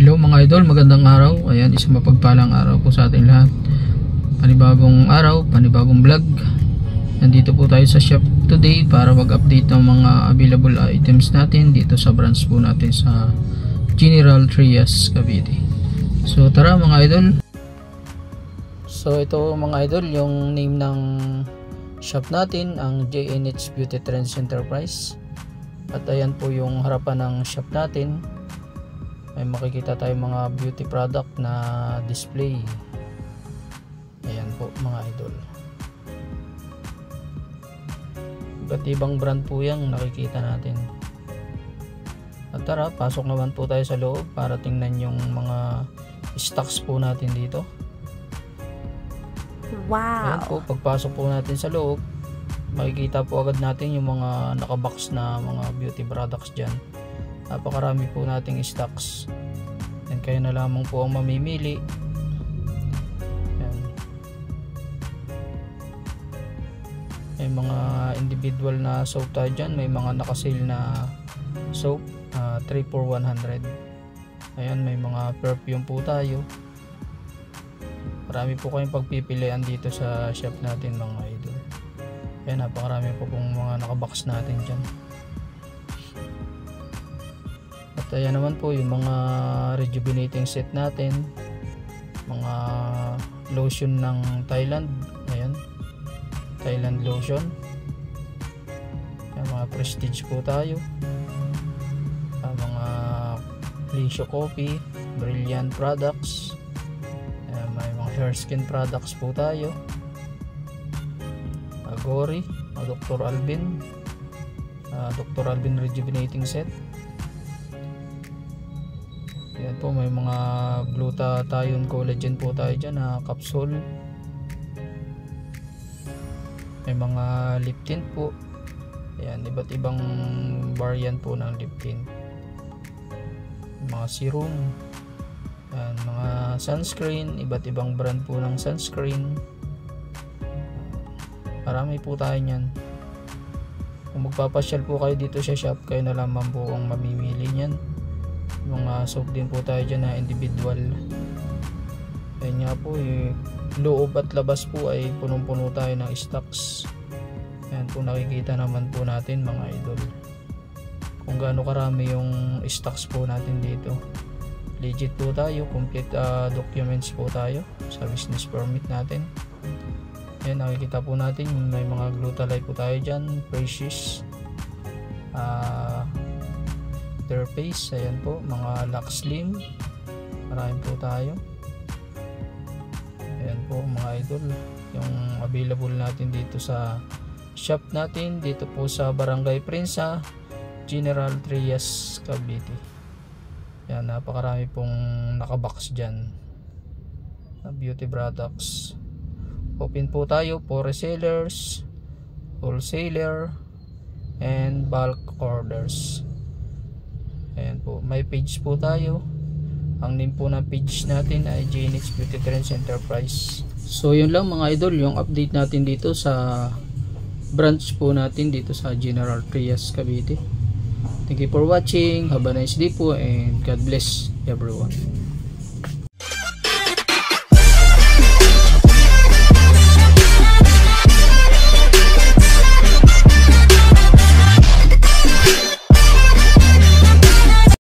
Hello mga idol, magandang araw. Ayan, isang mapagpalang araw po sa ating lahat. Panibagong araw, panibagong vlog. Nandito po tayo sa shop today para mag-update ng mga available items natin dito sa branch po natin sa General Trias, Cavite. So tara mga idol. So ito mga idol, yung name ng shop natin, ang JNH Beauty Trends Enterprise. At ayan po yung harapan ng shop natin. May makikita tayong mga beauty product na display. Ayan po mga idol. Iba't ibang brand po yung nakikita natin. At tara, pasok naman po tayo sa loob para tingnan yung mga stocks po natin dito. Wow! Ayan po, pagpasok po natin sa loob, makikita po agad natin yung mga nakabox na mga beauty products dyan. Napakarami po nating stocks. Yan, kayo na lamang po ang mamimili. Yan. May mga individual na soap tayo dyan. May mga nakasale na soap, 3 for 100. Ayan, may mga perfume po tayo. Marami po kayong pagpipilian dito sa shop natin mga idol. Ayan, napakarami po pong mga nakabox natin dyan. At ayan naman po yung mga rejuvenating set natin, mga lotion ng Thailand. Ayan, Thailand lotion. Ayan, mga prestige po tayo. Mga Clicio Coffee, Brilliant products. Ayan, may mga hair skin products po tayo. Agori, Dr. Alvin, Dr. Alvin rejuvenating set. Ayan po, may mga glutathione collagen po tayo dyan na capsule. May mga lip tint po. Ayan, iba't ibang variant po ng lip tint. Mga serum. Ayan, mga sunscreen, iba't ibang brand po ng sunscreen. Marami po tayo nyan. Kung magpapasyal po kayo dito sa shop, kayo na lamang po ang mamimili nyan. Mga soap din po tayo dyan na individual. Ayan nga po, loob at labas po ay punong-puno tayo ng stocks. Ayan po, nakikita naman po natin mga idol kung gaano karami yung stocks po natin dito. Legit po tayo, complete documents po tayo sa business permit natin. Ayan, nakikita po natin may mga glutalite po tayo dyan, Precious, Face, ayan po, mga Lux Slim, marami po tayo. Ayan po mga idol, yung available natin dito sa shop natin, dito po sa Barangay Prinsa, General Trias, Cavite. Ayan, napakarami pong nakabox dyan na beauty products. Open po tayo for resellers, wholesaler, and bulk orders. Ayan po, may page po tayo. Ang name po ng page natin ay JNH Beauty Trends Enterprise. So yun lang mga idol, yung update natin dito sa branch po natin dito sa General Trias, Cavite. Thank you for watching. Have a nice day po and God bless everyone.